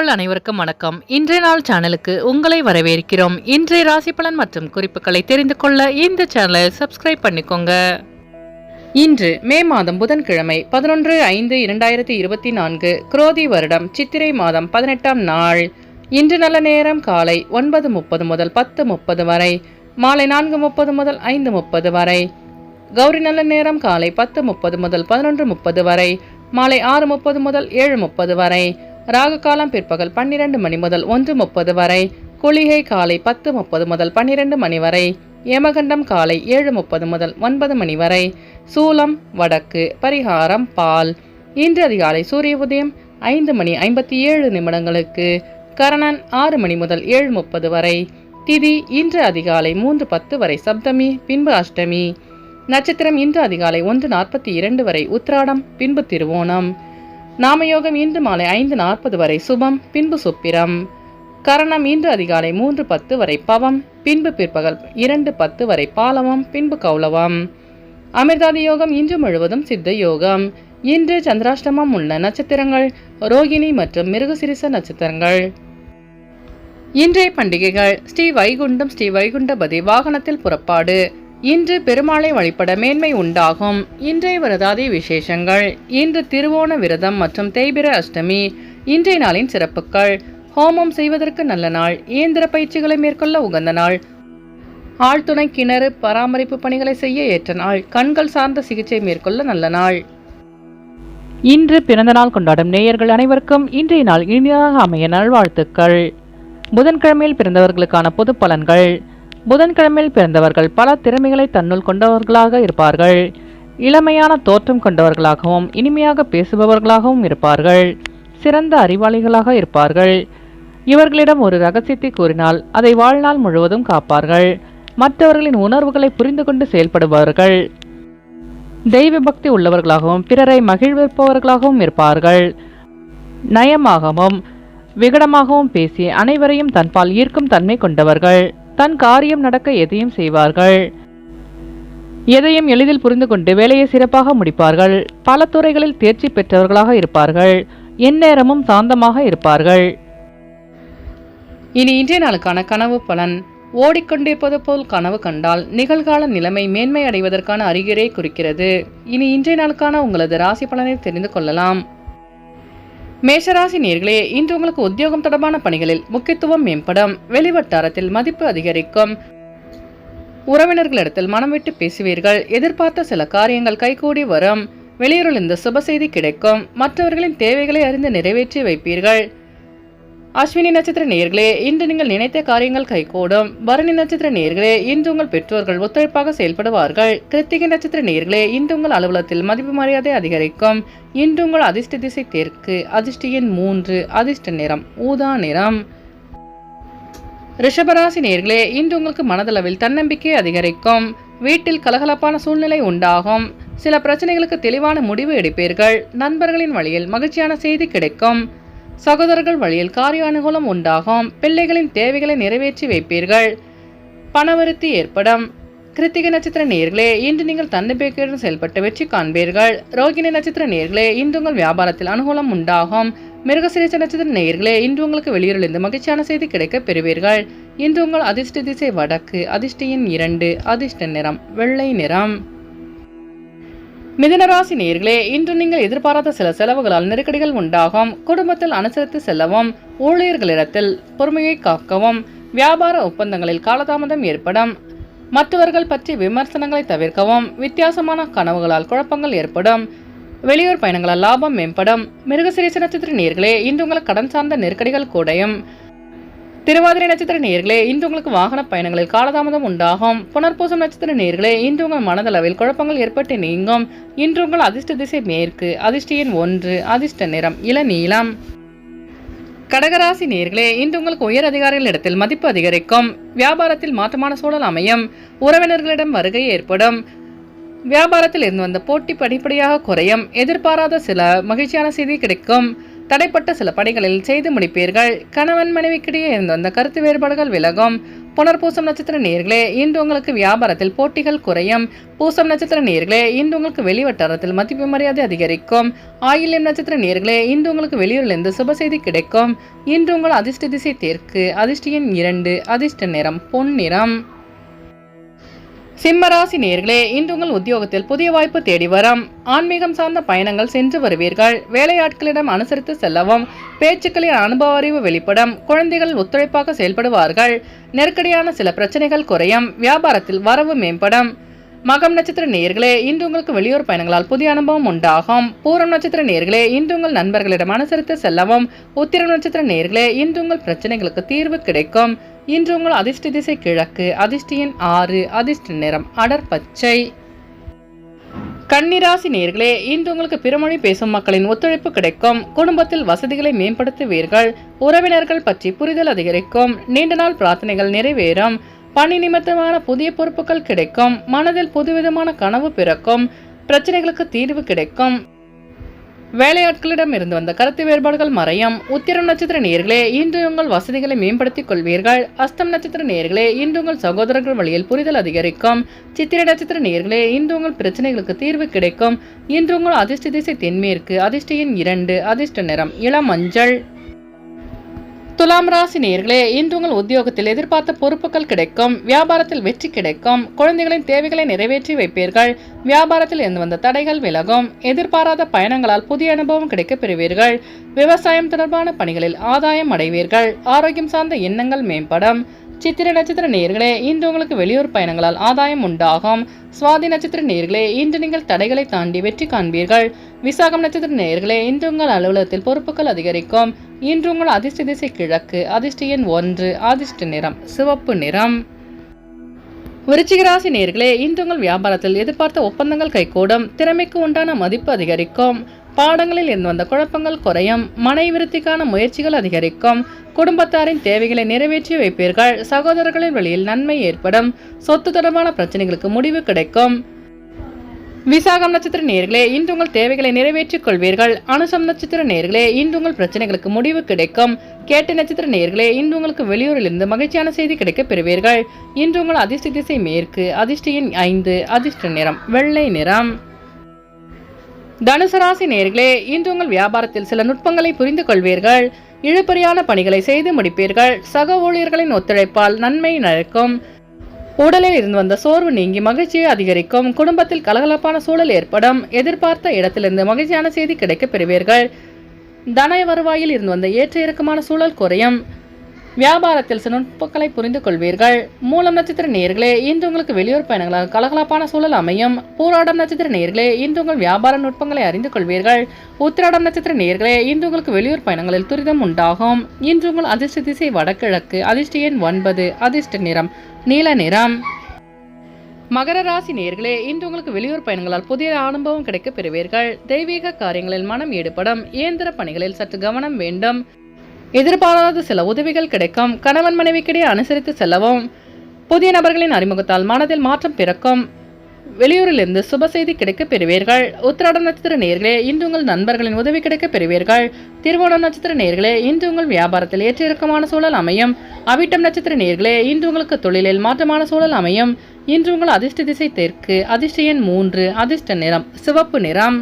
நேயர்கள் அனைவருக்கும் வணக்கம். இன்றைய நாள் சேனலுக்கு உங்களை வரவேற்கிறோம். இன்றைய ராசி பலன் மற்றும் குறிப்புகளை தெரிந்து கொள்ள இந்த சேனலை சப்ஸ்கிரைப் பண்ணிக்கோங்க. இன்று மே மாதம் புதன்கிழமை 11/5/2024 குரோதி வருடம் சித்திரை மாதம் 18ஆம் நாள். இன்று நல்ல நேரம் காலை 9:30 முதல் 10:30 வரை, மாலை 4:30 முதல் 5:30 வரை. கௌரி நல்ல நேரம் காலை 10:30 முதல் 11:30 வரை, மாலை 6:30 முதல் 7:30 வரை. ராகு காலம் பிற்பகல் 12 மணி முதல் 1:30 வரை. குளிகை காலை 10:30 முதல் 12 மணி வரை. யமகண்டம் காலை 7:30 முதல் 9 மணி வரை. சூலம் வடக்கு. பரிகாரம் பால். இன்று அதிகாலை சூரிய உதயம் 5:57 கரணன் 6 மணி முதல் 7:30 வரை. திதி இன்று அதிகாலை 3:10 வரை சப்தமி, பின்பு அஷ்டமி. நட்சத்திரம் இன்று அதிகாலை 1:42 வரை உத்திராடம், பின்பு திருவோணம். நாமயோகம் இன்று மாலை 5:40 வரை சுபம், பின்பு சுப்பிரம். கரணம் இன்று அதிகாலை 3:10 வரை பவம், பின்பு பிற்பகல் 2:10 வரை பாலவம், பின்பு கௌலவம். அமிர்தாதி யோகம் இன்று முழுவதும் சித்த யோகம். இன்று சந்திராஷ்டமம் உள்ள நட்சத்திரங்கள் ரோகிணி மற்றும் மிருகசிரிச நட்சத்திரங்கள். இன்றைய பண்டிகைகள்: ஸ்ரீ வைகுண்டம் ஸ்ரீ வைகுண்டபதி வாகனத்தில் புறப்பாடு. இன்று பெருமாளை வழிபட மேன்மை உண்டாகும். இன்றைய விரதாதி விசேஷங்கள்: இன்று திருவோண விரதம் மற்றும் தேய்பிர அஷ்டமி. இன்றைய நாளின் சிறப்புகள்: ஹோமம் செய்வதற்கு நல்ல நாள், இயந்திர பயிற்சிகளை மேற்கொள்ள உகந்த நாள், ஆழ்துணை கிணறு பராமரிப்பு பணிகளை செய்ய ஏற்ற நாள், கண்கள் சார்ந்த சிகிச்சை மேற்கொள்ள நல்ல நாள். இன்று பிறந்த நாள் கொண்டாடும் நேயர்கள் அனைவருக்கும் இன்றைய நாள் இனிதாக அமைய நல்வாழ்த்துக்கள். புதன்கிழமையில் பிறந்தவர்களுக்கான பொது பலன்கள். புதன்கிழமையில் பிறந்தவர்கள் பல திறமைகளை தன்னுள் கொண்டவர்களாக இருப்பார்கள். இளமையான தோற்றம் கொண்டவர்களாகவும் இனிமையாக பேசுபவர்களாகவும் இருப்பார்கள். சிறந்த அறிவாளிகளாக இருப்பார்கள். இவர்களிடம் ஒரு ரகசியத்தை கூறினால் அதை வாழ்நாள் முழுவதும் காப்பார்கள். மற்றவர்களின் உணர்வுகளை புரிந்து கொண்டு செயல்படுபவர்கள். தெய்வ பக்தி உள்ளவர்களாகவும் பிறரை மகிழ்விப்பவர்களாகவும் இருப்பார்கள். நயமாகவும் விகடமாகவும் பேசி அனைவரையும் தன்பால் ஈர்க்கும் தன்மை கொண்டவர்கள். தன் காரியம் நடக்க எதையும் செய்வார்கள். எதையும் எளிதில் புரிந்து கொண்டு வேலையை சிறப்பாக முடிப்பார்கள். பல துறைகளில் தேர்ச்சி பெற்றவர்களாக இருப்பார்கள். எந்நேரமும் சாந்தமாக இருப்பார்கள். இனி இன்றைய நாளுக்கான கனவு பலன். ஓடிக்கொண்டிருப்பது போல் கனவு கண்டால் நிகழ்கால நிலைமை மேன்மை அடைவதற்கான அறிகுறியை குறிக்கிறது. இனி இன்றைய நாளுக்கான உங்களது ராசி பலனை தெரிந்து கொள்ளலாம். மேஷராசி நேயர்களே, இன்று உங்களுக்கு உத்தியோகம் தொடர்பான பணிகளில் முக்கியத்துவம் மேம்படும். வெளிவட்டாரத்தில் மதிப்பு அதிகரிக்கும். உறவினர்களிடத்தில் மனம் விட்டு பேசுவீர்கள். எதிர்பார்த்த சில காரியங்கள் கைகூடி வரும். வெளியூரில் இந்த சுப செய்தி கிடைக்கும். மற்றவர்களின் தேவைகளை அறிந்து நிறைவேற்றி வைப்பீர்கள். அஸ்வினி நட்சத்திர நேயர்களே, இன்று நீங்கள் நினைத்த காரியங்கள் கைகூடும். பரணி நட்சத்திர நேயர்களே, இன்று உங்கள் பெற்றோர்கள் ஒத்துழைப்பாக செயல்படுவார்கள். கிருத்திகை நட்சத்திர நேயர்களே, இன்று உங்கள் அலுவலகத்தில் மதிப்பு மரியாதை அதிகரிக்கும். இன்று உங்கள் அதிர்ஷ்ட திசை தெற்கு. அதிர்ஷ்ட எண் 3. அதிர்ஷ்ட நிறம் ஊதா நிறம். ரிஷபராசி நேயர்களே, இன்று உங்களுக்கு மனதளவில் தன்னம்பிக்கை அதிகரிக்கும். வீட்டில் கலகலப்பான சூழ்நிலை உண்டாகும். சில பிரச்சனைகளுக்கு தெளிவான முடிவு எடுப்பீர்கள். நண்பர்களின் வழியில் மகிழ்ச்சியான செய்தி கிடைக்கும். சகோதரர்கள் வழியில் காரிய அனுகூலம் உண்டாகும். பிள்ளைகளின் தேவைகளை நிறைவேற்றி வைப்பீர்கள். பணவருத்தி ஏற்படும். கிருத்திகை நட்சத்திர நேயர்களே, இன்று நீங்கள் தன்னம்பிக்கையுடன் செயல்பட்டு வெற்றி காண்பீர்கள். ரோகிணி நட்சத்திர நேயர்களே, இன்று உங்கள் வியாபாரத்தில் அனுகூலம் உண்டாகும். மிருகசிரிச நட்சத்திர நேயர்களே, இன்று உங்களுக்கு வெளியூரிலிருந்து மகிழ்ச்சியான செய்தி கிடைக்க பெறுவீர்கள். இன்று உங்கள் அதிர்ஷ்ட திசை வடக்கு. அதிர்ஷ்ட எண் 2. அதிர்ஷ்ட நிறம் வெள்ளை நிறம். மிதுனராசி நேயர்களே, இன்று நீங்கள் எதிர்பாராத சில செலவுகளால் நெருக்கடிகள் உண்டாகும். குடும்பத்தில் அனுசரித்து செல்லவும். ஊழியர்களிடத்தில் பொறுமையை காக்கவும். வியாபார ஒப்பந்தங்களில் காலதாமதம் ஏற்படும். மற்றவர்கள் பற்றி விமர்சனங்களை தவிர்க்கவும். வித்தியாசமான கனவுகளால் குழப்பங்கள் ஏற்படும். வெளியூர் பயணங்களால் லாபம் மேம்படும். மிருகசிரிச நட்சத்திர நேயர்களே, இன்று உங்களுக்கு கடன் சார்ந்த நெருக்கடிகள் கூடையும். திருவாதிரை நட்சத்திர நேயர்களே, இன்று உங்களுக்கு வாகன பயணங்களில் காலதாமதம் உண்டாகும். புனர்பூசம் நட்சத்திர நேயர்களே, இன்று உங்கள் மனதளவில் குழப்பங்கள் ஏற்பட்டு நீங்கும். இன்று உங்கள் அதிர்ஷ்ட திசை மேற்கு. அதிர்ஷ்ட எண் 1. அதிர்ஷ்ட நிறம் இளநீலம். கடகராசி நேயர்களே, இன்று உங்களுக்கு உயர் அதிகாரிகளிடத்தில் மதிப்பு அதிகரிக்கும். வியாபாரத்தில் மாற்றமான சூழல் அமையும். உறவினர்களிடம் வருகை ஏற்படும். வியாபாரத்தில் இருந்து வந்த போட்டி படிப்படியாக குறையும். எதிர்பாராத சில மகிழ்ச்சியான செய்தி கிடைக்கும். தடைப்பட்ட சில பணிகளில் செய்து முடிப்பீர்கள். கணவன் மனைவிக்கிடையே இருந்து வந்த கருத்து வேறுபாடுகள் விலகும். புனர்பூசம் நட்சத்திர நேயர்களே, இன்று உங்களுக்கு வியாபாரத்தில் போட்டிகள் குறையும். பூசம் நட்சத்திர நேயர்களே, இன்று உங்களுக்கு வெளிவட்டாரத்தில் மதிப்பு மரியாதை அதிகரிக்கும். ஆயில்யம் நட்சத்திர நேயர்களே, இன்று உங்களுக்கு வெளியூரிலிருந்து சுப செய்தி கிடைக்கும். இன்று உங்கள் அதிர்ஷ்ட திசை தெற்கு. அதிர்ஷ்ட எண் 2. அதிர்ஷ்ட நிறம் பொன்னிறம். சிம்மராசி நேயர்களே, இன்று உங்கள் உத்தியோகத்தில் புதிய வாய்ப்பு தேடி வரும். ஆன்மீகம் சார்ந்த பயணங்கள் சென்று வருவீர்கள். வேலையாட்களிடம் அனுசரித்து செல்லவும். பேச்சுக்களின் அனுபவ அறிவு வெளிப்படும். குழந்தைகள் ஒத்துழைப்பாக செயல்படுவார்கள். நெருக்கடியான சில பிரச்சனைகள் குறையும். வியாபாரத்தில் வரவு மேம்படும். மகம் நட்சத்திர நேயர்களே, இன்று உங்களுக்கு வெளியூர் பயணங்களால் புதிய அனுபவம் உண்டாகும். பூரம் நட்சத்திர நேயர்களே, இன்று உங்கள் நண்பர்களிடம் அனுசரித்து செல்லவும். உத்திரம் நட்சத்திர நேயர்களே, இன்று உங்கள் பிரச்சனைகளுக்கு தீர்வு கிடைக்கும். இன்று உங்கள் அதிர்ஷ்ட திசை கிழக்கு. அதிர்ஷ்ட எண் 6. அதிர்ஷ்ட நிறம் அடர் பச்சை. கன்னிராசி நேயர்களே, இன்று உங்களுக்கு பிறமொழி பேசும் மக்களின் ஒத்துழைப்பு கிடைக்கும். குடும்பத்தில் வசதிகளை மேம்படுத்துவீர்கள். உறவினர்கள் பற்றி புரிதல் அதிகரிக்கும். நீண்ட நாள் பிரார்த்தனைகள் நிறைவேறும். பணி நிமித்தமான புதிய பொறுப்புகள் கிடைக்கும். மனதில் புதுவிதமான கனவு பிறக்கும். பிரச்சனைகளுக்கு தீர்வு கிடைக்கும். வேலையாட்களிடம் இருந்து வந்த கருத்து வேறுபாடுகள் மறையும். உத்திரம் நட்சத்திர நேயர்களே, இன்று உங்கள் வசதிகளை மேம்படுத்திக் கொள்வீர்கள். அஸ்தம் நட்சத்திர நேயர்களே, இன்று உங்கள் சகோதரர்கள் வழியில் புரிதல் அதிகரிக்கும். சித்திரை நட்சத்திர நேயர்களே, இன்று உங்கள் பிரச்சனைகளுக்கு தீர்வு கிடைக்கும். இன்று உங்கள் அதிர்ஷ்ட திசை தென்மேற்கு. அதிர்ஷ்ட எண் 2. அதிர்ஷ்ட நிறம் இளம் மஞ்சள். துலாம் ராசி நேயர்களே, இன்று உங்கள் உத்தியோகத்தில் எதிர்பார்த்த பொறுப்புகள் கிடைக்கும். வியாபாரத்தில் வெற்றி கிடைக்கும். குழந்தைகளின் தேவைகளை நிறைவேற்றி வைப்பீர்கள். வியாபாரத்தில் இருந்து வந்த தடைகள் விலகும். எதிர்பாராத பயணங்களால் புதிய அனுபவம் கிடைக்கப் பெறுவீர்கள். விவசாயம் தொடர்பான பணிகளில் ஆதாயம் அடைவீர்கள். ஆரோக்கியம் சார்ந்த எண்ணங்கள் மேம்படும். சித்திரை நட்சத்திர நேயர்களே, இன்று உங்களுக்கு வெளியூர் பயணங்களால் ஆதாயம் உண்டாகும். சுவாதி நட்சத்திர நேயர்களே, இன்று நீங்கள் தடைகளை தாண்டி வெற்றி காண்பீர்கள். விசாகம் நட்சத்திர நேயர்களே, இன்று உங்கள் அலுவலகத்தில் பொறுப்புகள் அதிகரிக்கும். இன்று உங்கள் அதிர்ஷ்ட திசை கிழக்கு. அதிர்ஷ்ட எண் 1. அதிர்ஷ்ட நிறம் சிவப்பு நிறம். விருச்சிக ராசி நேயர்களே, இன்று உங்கள் வியாபாரத்தில் எதிர்பார்த்த ஒப்பந்தங்கள் கைகூடும். திறமைக்கு உண்டான மதிப்பு அதிகரிக்கும். பாடங்களில் இருந்து வந்த குழப்பங்கள் குறையும். மனை விருத்திக்கான முயற்சிகள் அதிகரிக்கும். குடும்பத்தாரின் தேவைகளை நிறைவேற்றி வைப்பீர்கள். சகோதரர்களின் வழியில் நன்மை ஏற்படும். சொத்து தொடர்பான பிரச்சனைகளுக்கு முடிவு கிடைக்கும். விசாகம் நட்சத்திர நேயர்களே, இன்று உங்கள் தேவைகளை நிறைவேற்றிக் கொள்வீர்கள். அனுசம் நட்சத்திர நேயர்களே, இன்று உங்கள் பிரச்சனைகளுக்கு முடிவு கிடைக்கும். கேட்டை நட்சத்திர நேயர்களே, இன்று உங்களுக்கு வெளியூரிலிருந்து மகிழ்ச்சியான செய்தி கிடைக்கப் பெறுவீர்கள். இன்று உங்கள் அதிர்ஷ்ட திசை மேற்கு. அதிர்ஷ்ட எண் 5. அதிர்ஷ்ட நிறம் வெள்ளை நிறம். தனுசு ராசி நேயர்களே, இன்று உங்கள் வியாபாரத்தில் சில நுட்பங்களை புரிந்து கொள்வீர்கள். இழுபறியான பணிகளை செய்து முடிப்பீர்கள். சக ஊழியர்களின் ஒத்துழைப்பால் நன்மை நடக்கும். உடலில் இருந்து வந்த சோர்வு நீங்கி மகிழ்ச்சியை அதிகரிக்கும். குடும்பத்தில் கலகலப்பான சூழல் ஏற்படும். எதிர்பார்த்த இடத்திலிருந்து மகிழ்ச்சியான செய்தி கிடைக்கப் பெறுவீர்கள். தன வருவாயில் இருந்து வந்த ஏற்ற இறக்கமான சூழல் குறையும். வியாபாரத்தில் சில நுட்பங்களை புரிந்து கொள்வீர்கள். மூலம் நட்சத்திர நேயர்களே, இன்று உங்களுக்கு வெளியூர் பயணங்களால் கலகலப்பான சூழல் அமையும். பூராடம் நட்சத்திர நேயர்களே, இன்று உங்கள் வியாபார நுட்பங்களை அறிந்து கொள்வீர்கள். உத்திராடம் நட்சத்திர நேயர்களே, இன்று உங்களுக்கு வெளியூர் பயணங்களில் துரிதம் உண்டாகும். இன்று உங்கள் அதிர்ஷ்ட திசை வடகிழக்கு. அதிர்ஷ்ட எண் 9. அதிர்ஷ்ட நிறம் நீல நிறம். மகர ராசி நேயர்களே, இன்று உங்களுக்கு வெளியூர் பயணங்களால் புதிய அனுபவம் கிடைக்கப் பெறுவீர்கள். தெய்வீக காரியங்களில் மனம் ஈடுபடும். இயந்திர பணிகளில் சற்று கவனம் வேண்டும். எதிர்பாராத சில உதவிகள் கிடைக்கும். கணவன் மனைவிக்கிடையே அனுசரித்து செல்லவும். புதிய நபர்களின் அறிமுகத்தால் மனதில் மாற்றம் பிறக்கும். வெளியூரிலிருந்து சுப செய்தி கிடைக்கப் பெறுவீர்கள். உத்திராடம் நட்சத்திர நேயர்களே, இன்று உங்கள் நண்பர்களின் உதவி கிடைக்கப் பெறுவீர்கள். திருவோணம் நட்சத்திர நேயர்களே, இன்று உங்கள் வியாபாரத்தில் ஏற்ற இறக்கமான சூழல் அமையும். அவிட்டம் நட்சத்திர நேயர்களே, இன்று உங்களுக்கு தொழிலில் மாற்றமான சூழல் அமையும். இன்று உங்கள் அதிர்ஷ்ட திசை தெற்கு. அதிர்ஷ்ட எண் 3. அதிர்ஷ்ட நிறம் சிவப்பு நிறம்.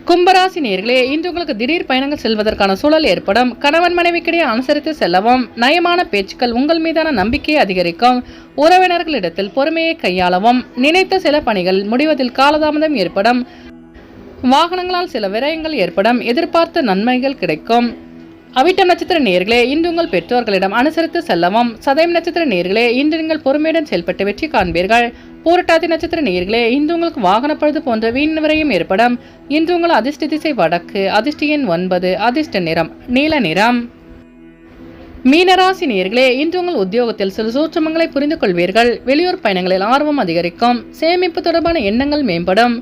கும்பராசி நேயர்களே, இன்று உங்களுக்கு திடீர் பயணங்கள் செல்வதற்கான சூழல் ஏற்படும். கணவன் மனைவிக்கிடையே அனுசரித்து செல்லவும். நயமான பேச்சுக்கள் உங்கள் மீதான நம்பிக்கையை அதிகரிக்கும். உறவினர்களிடத்தில் பொறுமையை கையாளவும். நினைத்த சில பணிகள் முடிவதில் காலதாமதம் ஏற்படும். வாகனங்களால் சில விரயங்கள் ஏற்படும். எதிர்பார்த்த நன்மைகள் கிடைக்கும். அவிட்டம் நட்சத்திர நேயர்களே, இன்று உங்கள் பெற்றோர்களிடம் அனுசரித்து செல்லவும். சதயம் நட்சத்திர நேயர்களே, இன்று நீங்கள் பொறுமையுடன் செயல்பட்டு வெற்றி காண்பீர்கள். பூரட்டாதி நட்சத்திர நேயர்களே, இன்று உங்களுக்கு வாகனப்பழுது போன்ற வீண் விரயம் ஏற்படும். இன்று உங்கள் அதிர்ஷ்ட திசை வடக்கு. அதிர்ஷ்ட எண் 9. அதிர்ஷ்ட நிறம் நீல நிறம். மீனராசி நேயர்களே, இன்று உங்கள் உத்தியோகத்தில் சில சூட்சமங்களை புரிந்து கொள்வீர்கள். வெளியூர் பயணங்களில் ஆர்வம் அதிகரிக்கும். சேமிப்பு தொடர்பான எண்ணங்கள் மேம்படும்.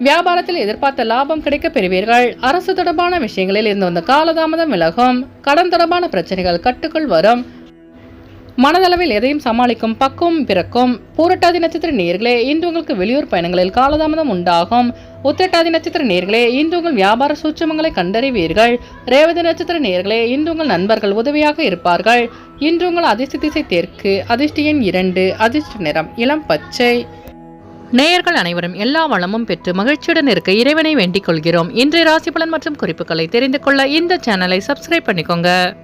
வியாபாரத்தில் எதிர்பார்த்த லாபம் கிடைக்கப் பெறுவீர்கள். அரசு தொடர்பான விஷயங்களில் இருந்து வந்த காலதாமதம் விலகும். கடன் தொடர்பான பிரச்சனைகள் கட்டுக்குள் வரும். மனதளவில் எதையும் சமாளிக்கும் பக்குவம் பிறக்கும். பூரட்டாதி நட்சத்திர நேயர்களே, இன்று உங்களுக்கு வெளியூர் பயணங்களில் காலதாமதம் உண்டாகும். உத்திரட்டாதி நட்சத்திர நேயர்களே, இன்று உங்கள் வியாபார சூட்சமங்களை கண்டறிவீர்கள். ரேவதி நட்சத்திர நேயர்களே, இன்று உங்கள் நண்பர்கள் உதவியாக இருப்பார்கள். இன்று உங்கள் அதிர்ஷ்ட திசை தெற்கு, அதிர்ஷ்ட எண் 2, அதிர்ஷ்ட நிறம் இளம் பச்சை. நேயர்கள் அனைவரும் எல்லா வளமும் பெற்று மகிழ்ச்சியுடன் இருக்க இறைவனை வேண்டிக் கொள்கிறோம். இன்றைய ராசி பலன் மற்றும் குறிப்புகளை தெரிந்து கொள்ள இந்த சேனலை சப்ஸ்கிரைப் பண்ணிக்கோங்க.